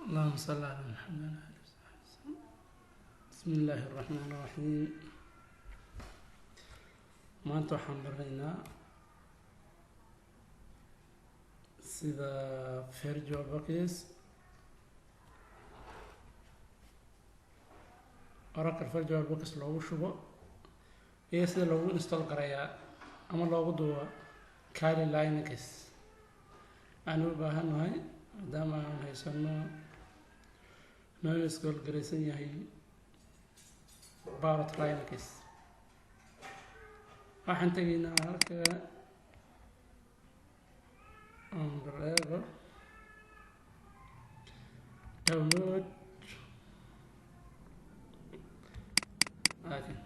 اللهم صل على محمد وعلى آله وصحبه وسلم. بسم الله الرحمن الرحيم. maanta waxaan baraynaa sida virtual box Oracle virtual box loogu shubo iyo sida loogu install garayaa ama loogu duubo Kali Linux aan u baahanahay maadaama aan haysano noo install garaysan yahay Parrot Linux. waxaan tegaynaa halka umbrella download okay.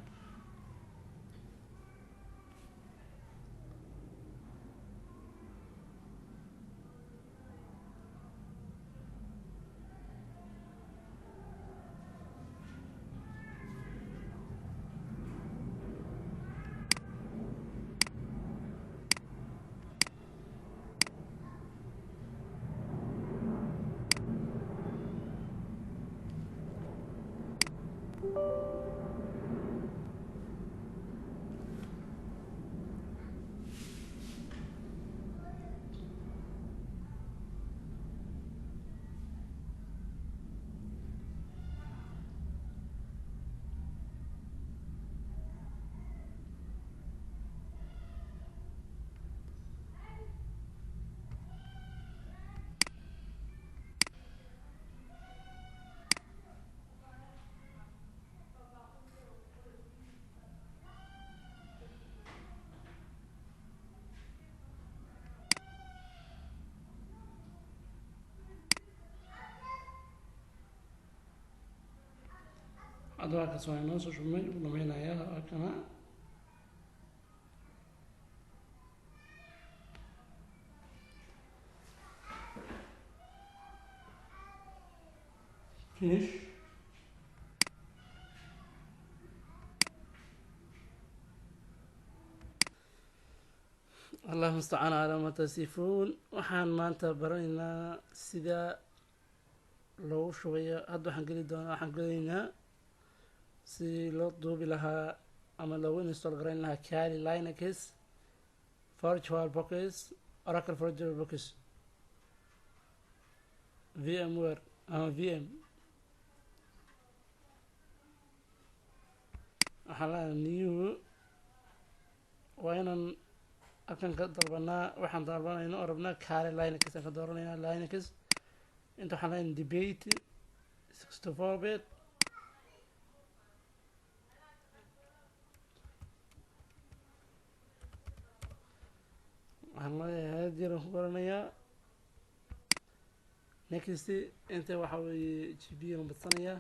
Hadda ka soo inoo soo shumay lumeynaya kana finish. الله المستعان على ما تصفون. waxaan maanta baraynaa sida loo shubayo hadda waxaan gelaynaa si loo duubi lahaa ama loo install garayn lahaa Kali Linux virtual box Oracle virtual box VMware ama VM. waxaa new waa inaan akan ka dalbanaa waxaan dalbanayna oo rabnaa Kali Linux aan ka dooranayna Linux inta waxaan leeyahay debate 64-bit waxaan leeyahay jiraan ku qoranayaa next inta waxa weeye GB aan badsanayaa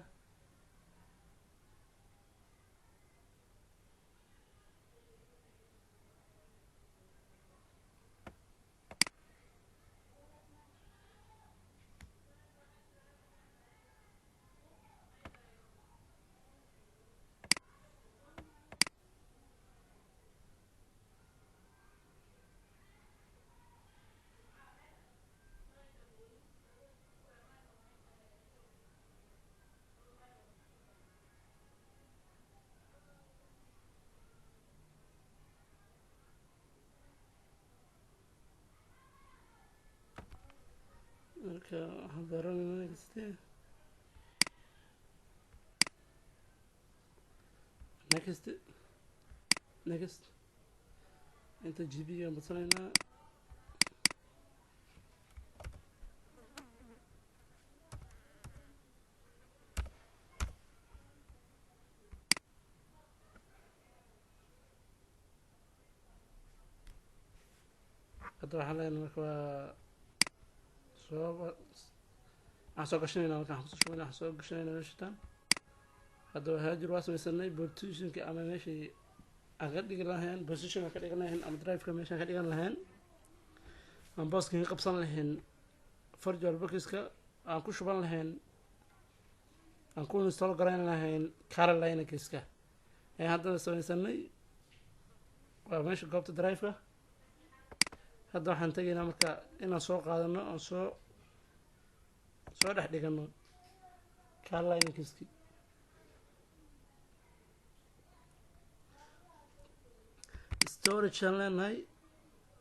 marka waxaan dooranayna next inta GB aan badsanaynaa hadda waxaan leenahay marka waxaan soo gashanayna halkaan kusoo shubana waxaan soo gashanayna meeshaan hadda haajir waa samaysanay positionka ama meeshii aan ka dhigi lahayn position ka dhigan lahayn ama drive-ka meeshaan ka dhigan lahayn aan booska ka qabsan lahayn virtual box-ka aan ku shuban lahayn aan ku install garayn lahayn Kali Linux-ka ee hadda samaysanay waa meesha goobta drive-ka. hadda waxaan tegaynaa marka inaan soo qaadano oo soo soo dhex dhigano carlinekiski storage aan leenahay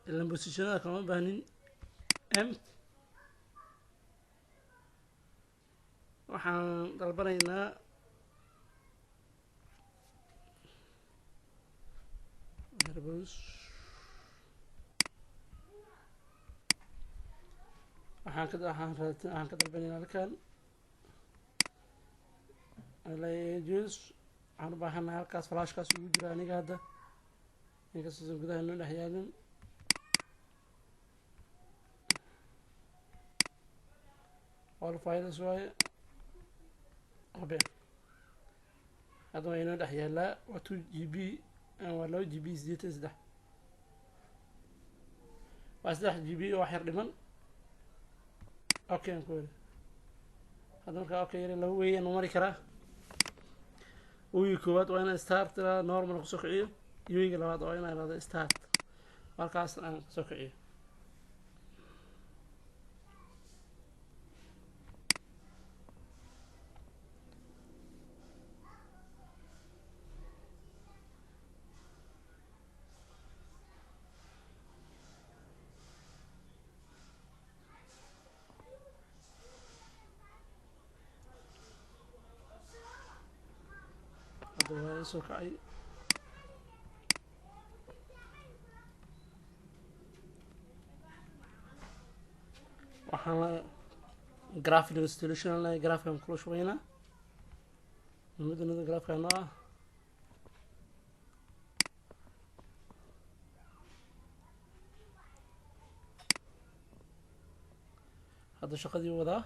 ilan positionada kama baahnin m waxaan dalbanaynaa waxaan ka dalbanaynaa halkan juice waxaan u baahanahay halkaas flashkaas ugu jira aniga hadda inkastoosan gudaha noo dhex yaalin all files waaye obe hadda waa inoo dhex yaalaa waa 2 GB waa 2 GB 83 waa 3 GB oo wax yar dhiman okay aan ku weli hadda markaa okay yari laba weeyaan u mari karaa wiiga koowaad waa inaan start normal kusoo kiciyo iyo wiiga labaad waa inaan ihahdo start markaas aan kasoo kiciyo hadda waa isoo kacay waxaan la graphic installation la graphic aan kula shubaynaa muhiimadda graphic noo ah hadda shaqadii wadaa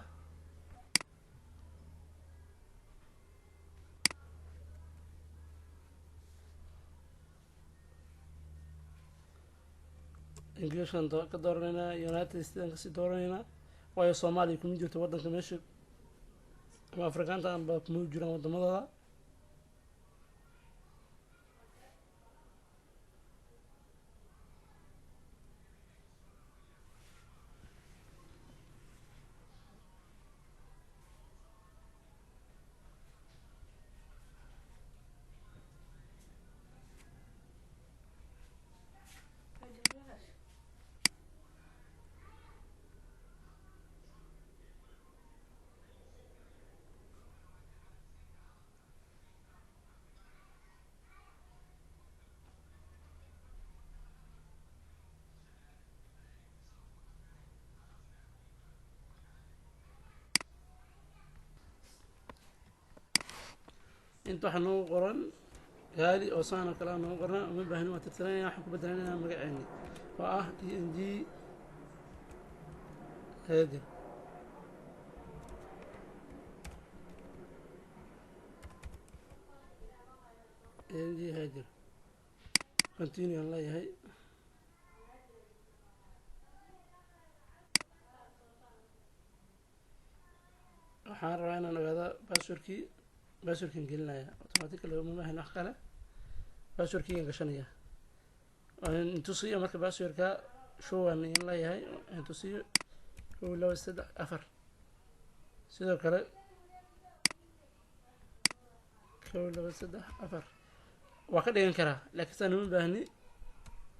English aan ka dooranaynaa United States aan kasii dooranaynaa waayo Soomaaliya kuma jirto waddanka meesha ama Afrikaanta aan ba kuma jiraan waddamadooda inta waxaa noogu qoran gaali oo saan oo kale noogu qoran uma baahnin waa tirtiranayna waxaan ku bedelanayna magaceeni oo ah ENG haadir ENG haadir continue aan leeyahay waxaan rabaa inaan ogaado passwordkan gelinaya automatically uma baahnin wax kale passwordkiigan gashanaya intusiyo marka passwordka showan in leeyahay intusiyo 1 2 3 4 sidoo kale 1 2 3 4 waa ka dhigan karaa laakiin saan uma baahni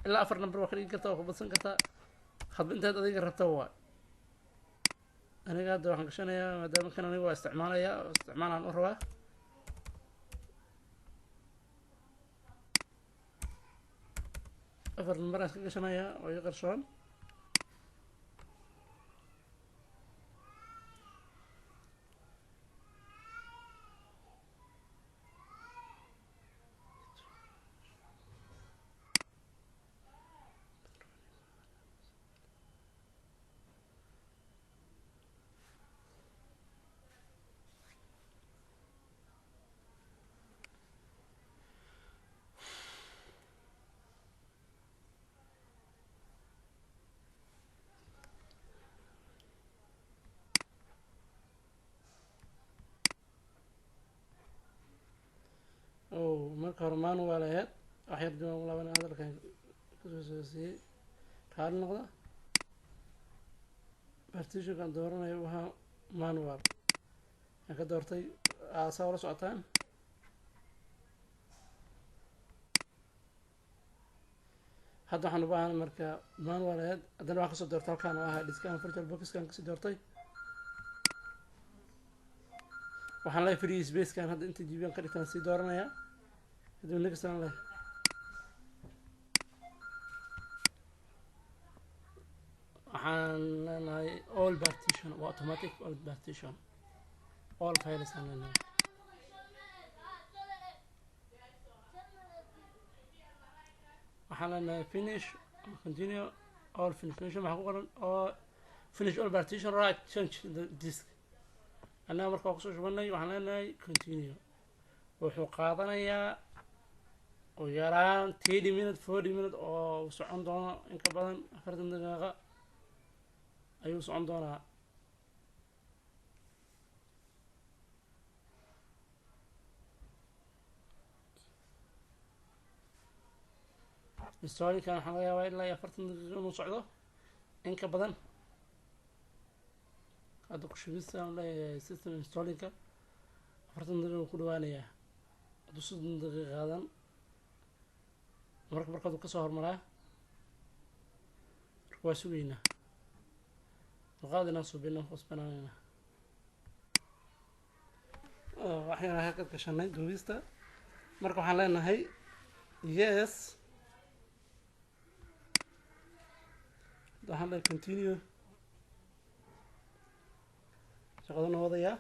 ilaa 4 number waa ka dhigi kartaa waa ku badsan kartaa hadba intaad adiga rabta waa aniga hadda waxaan gashanayaa maadaama kan aniga waa isticmaalayaa oo isticmaalaan u rabaa afar number aan ka gashanayaa oo ii qarsoon marka hore manual aheyd wax yar dib aan laaban hadalkan kusoo soosiyey raali noqda partitionkan dooranayo waxaa manual aan ka doortay saa ula socotaan. hadda waxaan u baahan marka manual ahead haddana waxaan kasoo doortay halkaan oo ahaa discount virtual boxkan kasii doortay. waxaan leeyahay free spacekan hadda inta GB ka dhigtaan sii dooranaya kadib next aan leeyahay. waxaan leenahay all partition waa automatic all partition all files aan leenahay. waxaan leenahay finish continue all finish meesha maxaa ku qoran oo finish all partition right change the disk. annaga markaa kusoo shubanay waxaan leenahay continue wuxuu qaadanayaa ugu yaraan 30 minutes 40 minutes oo socon doono in ka badan 40 daqiiqo ayuu socon doonaa. installinkan waxaa laga yaabaa ilaa 40 daqiiqo inuu socdo in ka badan. hadda ku shubista aan leeyahay system installinka 40 daqiiqo ku dhawaanayaa hadduu 60 daqiiqo qaadan markaad uu kasoo hormaraa marka waa sugaynaa luqaad inaan subino hoosbanaanayna. waxayna halkaad gashanay duubista marka waxaan leenahay yes waxaan leeyahay continue shaqadana wadayaa.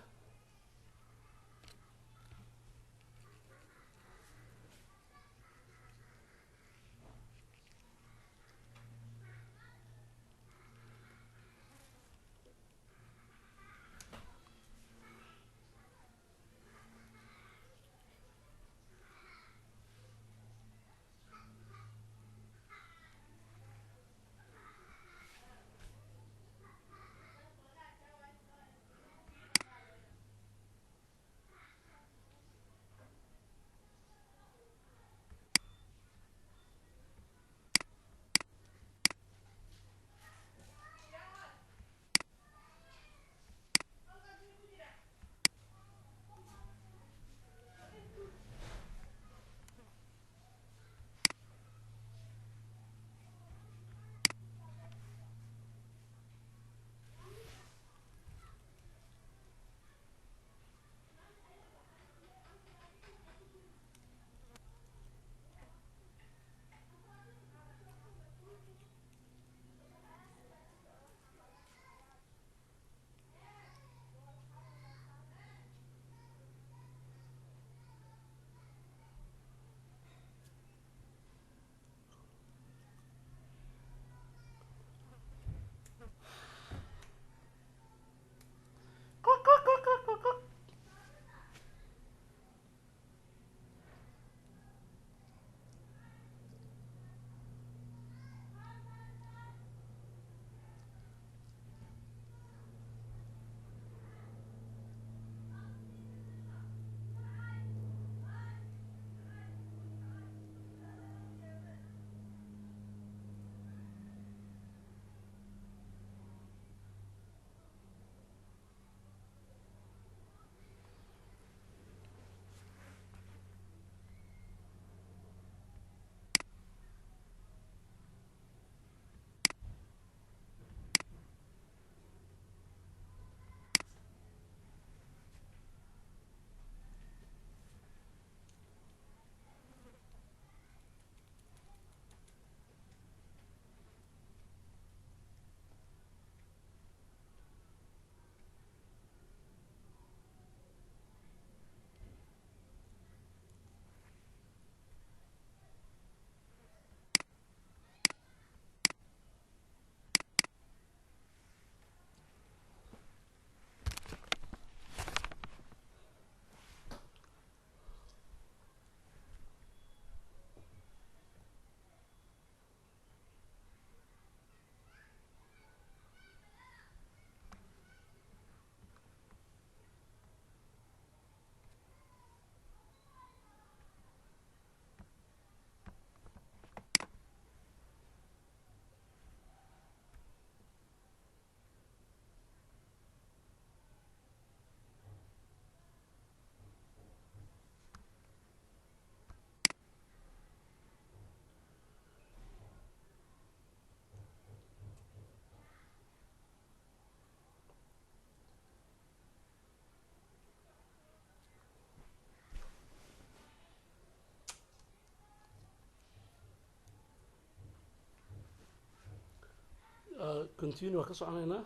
continue waa ka soconaynaa.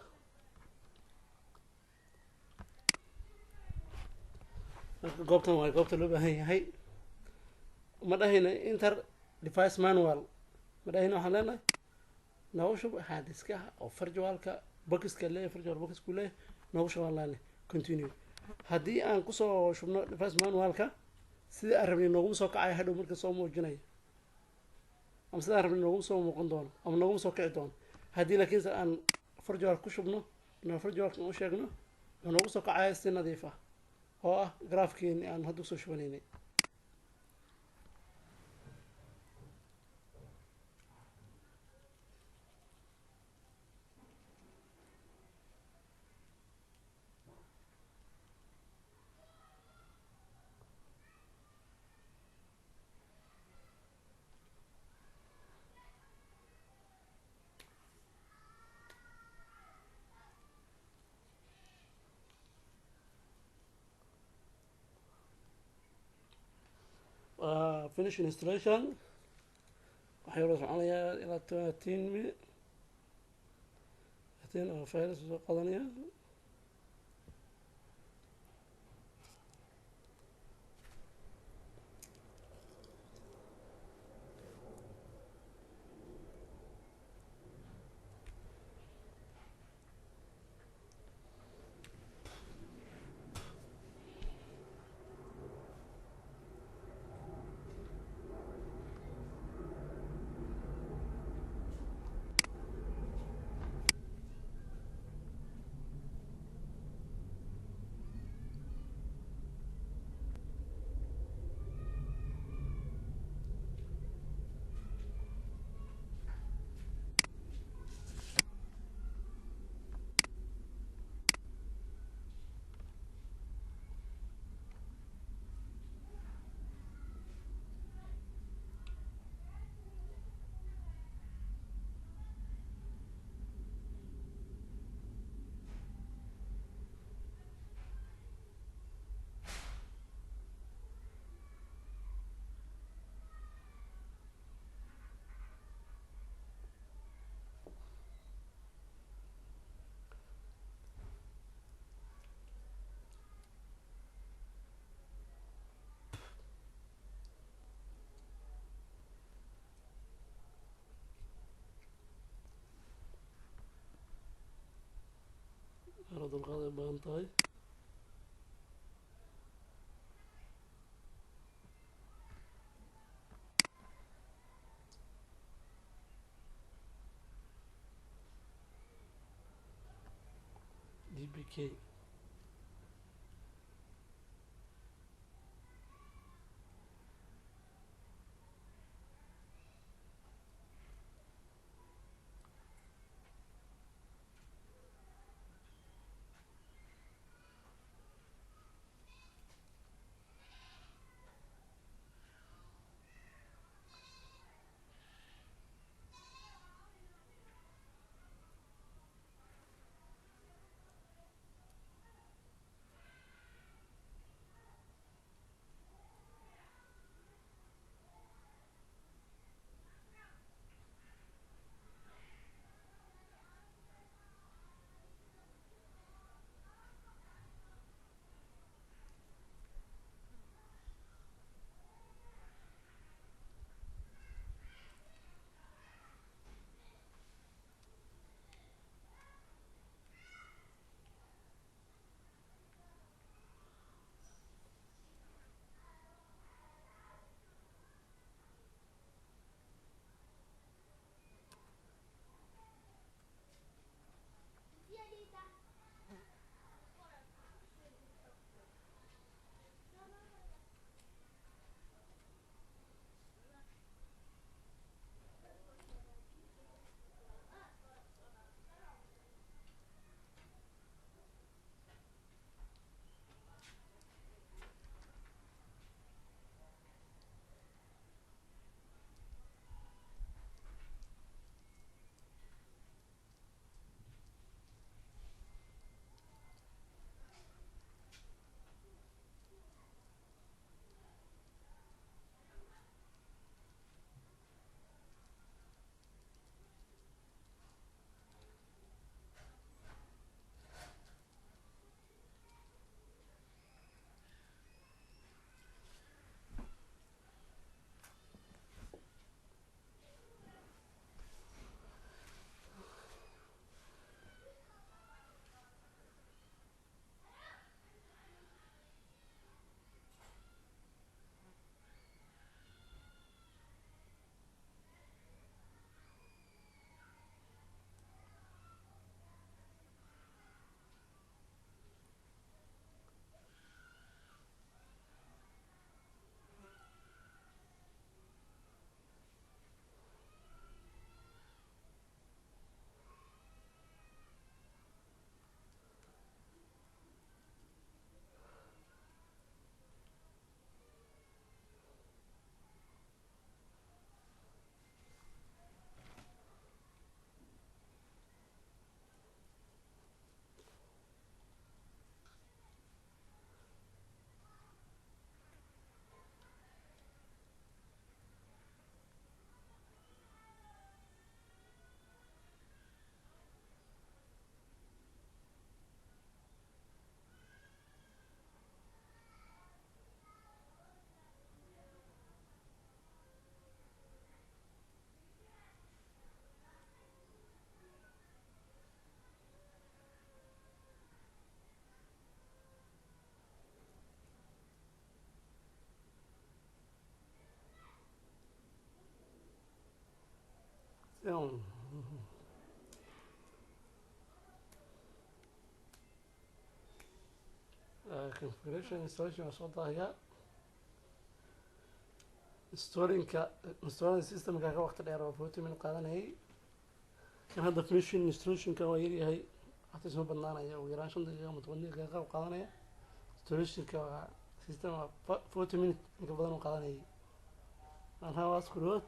marka goobtan waa goobta loo baahan yahay. ma dhahayna inter device manual, ma dhahayna waxaan leenahay noogu shub haadiska oo farjawaalka bokiska leeyahay, farjawal bokisku leeyahay noogu shubaan leenahay continue. haddii aan kusoo shubno device manualka sidii aan rabnay nooguma soo kacaya hadhow marka soo muujinayo, ama sidaan rabnay nooguma soo muuqan doono ama nooguma soo kici doono. haddii laakiinse aan farjawal ku shubno no farjawalka u sheegno wuxuu noogu soo kacaya si nadiif ah oo ah graafkeeni aan hadda usoo shubanaynay. finish installation waxay wada soconayaa ilaa 13 minute 13 oo files soo qadanaya. dulqaad ay badan tahay. dbk configuration installation waa soo daahiyaa installing systemka ka waqti dheer oo 40 minute qaadanayay kan hadda finishing installationka waa yaryahay waqti soo badnaanaya ugu yaraan 5 daqiiqo ama 10 daqiiqo qaadanaya installationka waa system waa 40 minute inka badan uu qaadanayay and how was good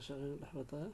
shaqeyn dhex wataa.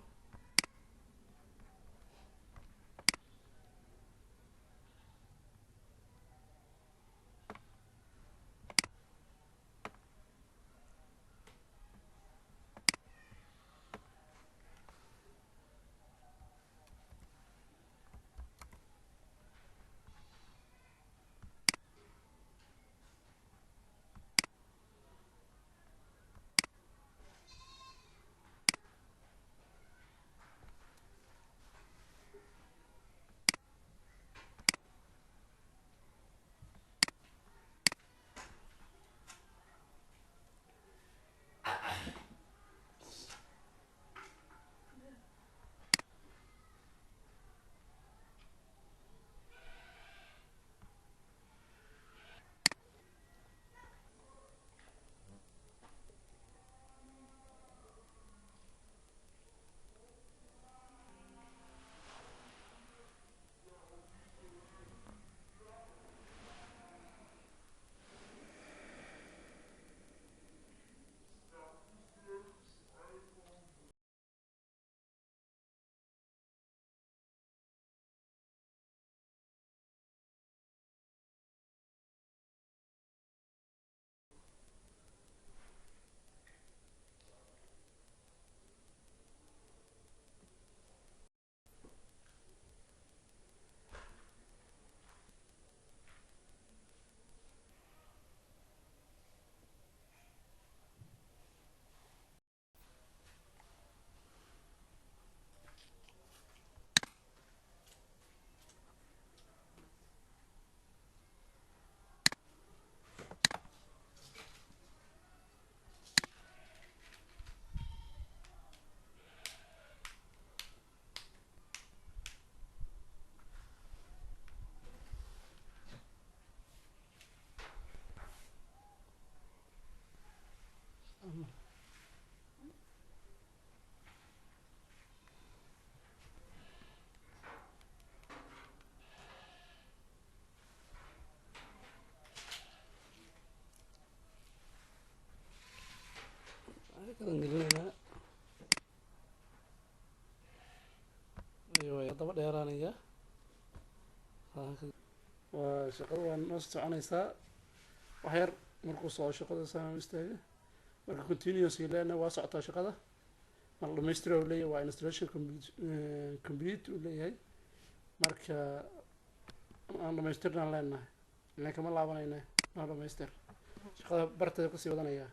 kadan gelinaynaa. Ayuu daba dheeraanaya. waa shaqada waa noo soconaysaa wax yar markuu soo shaqada saan istaaga marka continuous leena waa socotaa shaqada mar dhamaystira uu leeyahay waa installation complete uu leeyahay marka aan dhamaystirnaan leenahay ilaan kama laabanayna noo dhamaystir shaqada barteeda kusii wadanaya.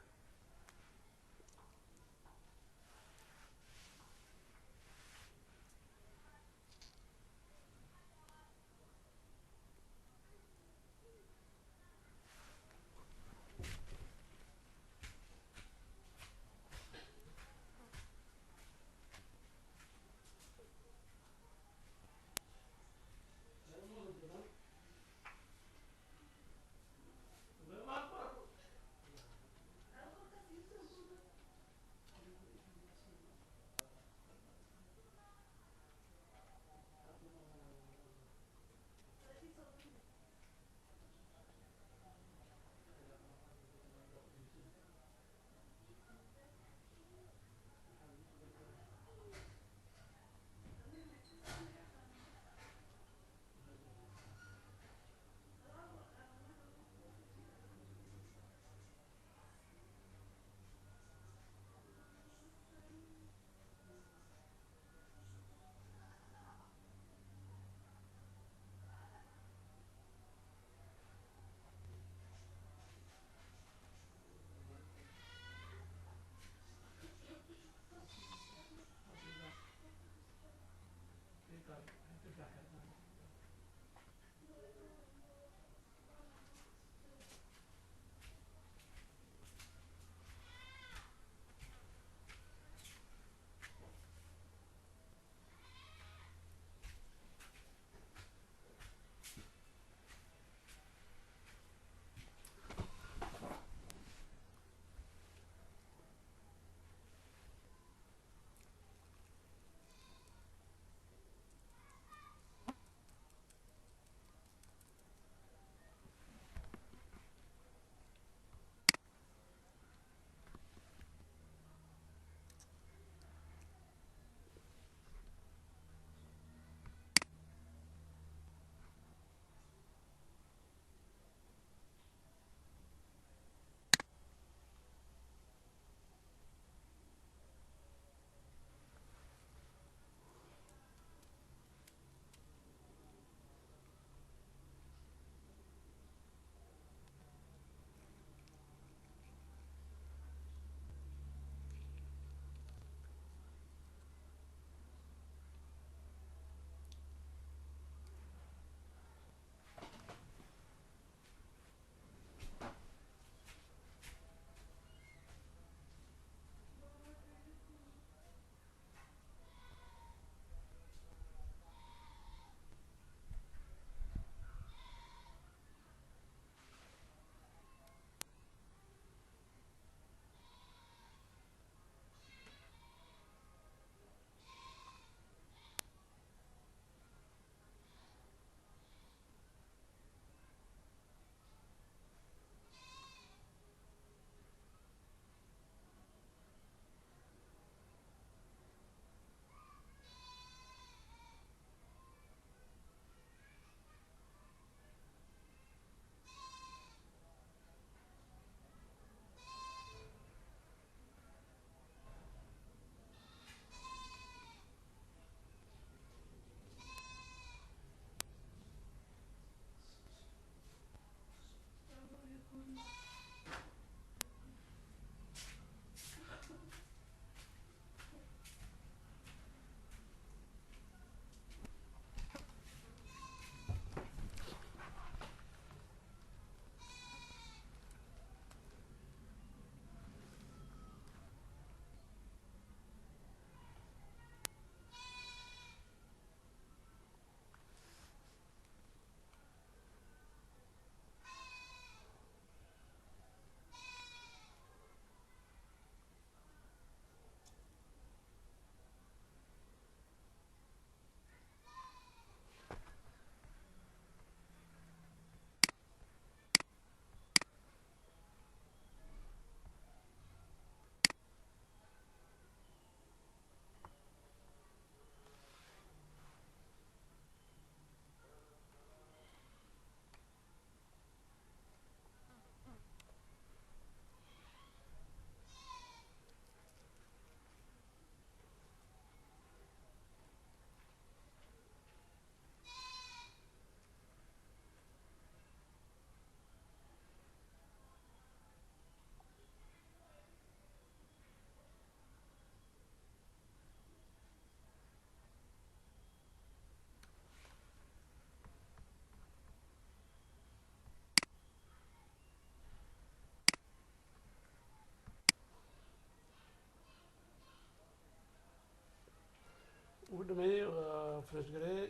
dhameeyey waa fresh gareeyey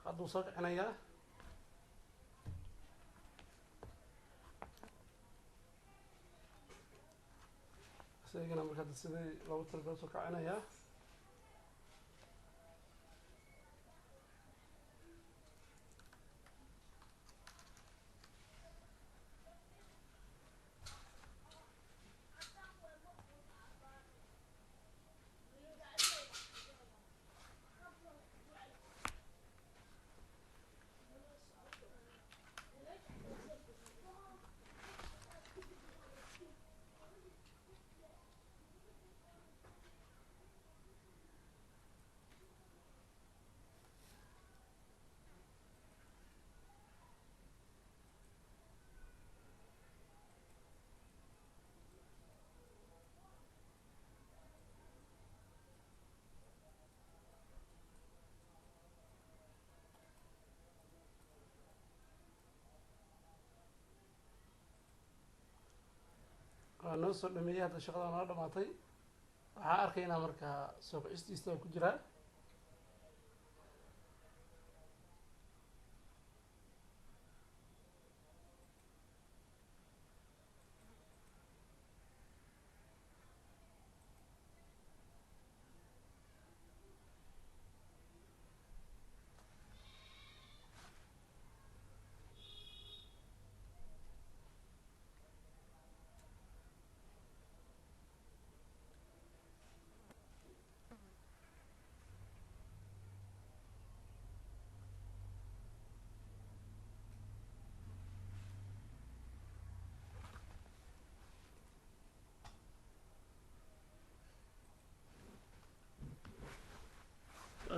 hadduu soo kicinayaa isagana marka hadda sidii loogu talagalay soo kicinayaa waa noo soo dhameeyey hadda shaqada noo dhamaatay waxaa arkaynaa marka soo kicistiisa ku jiraa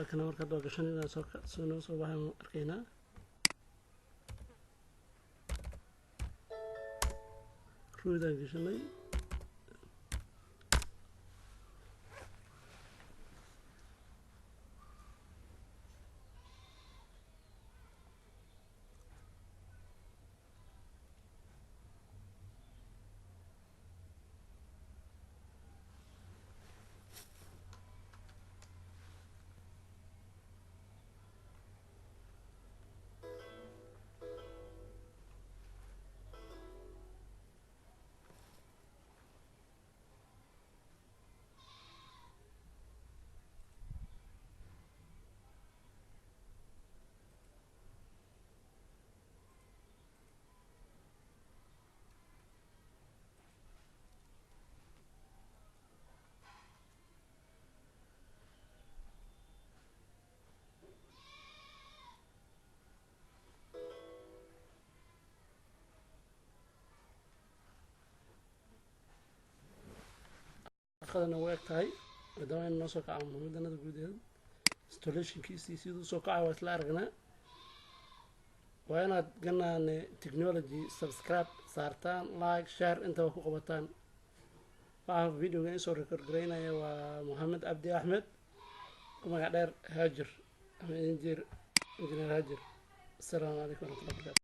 kana marka hadda gashanayna soo noo soo baxay arkaynaa ruudaan gashanay shaqadana way eg tahay maadaama aynu noo soo kaca muhiimadanada guudeeda installationkiisii siduu soo kacay waa isla aragnaa waa inaad ganaan technology subscribe saartaan like share intaba ku qabataan waxaa videoga in soo record garaynaya waa Mohamed Abdi Ahmed ku magac dheer Haajir ama Engineer Haajir. Assalaamu calaykum warahmatullahi wabarakatuh.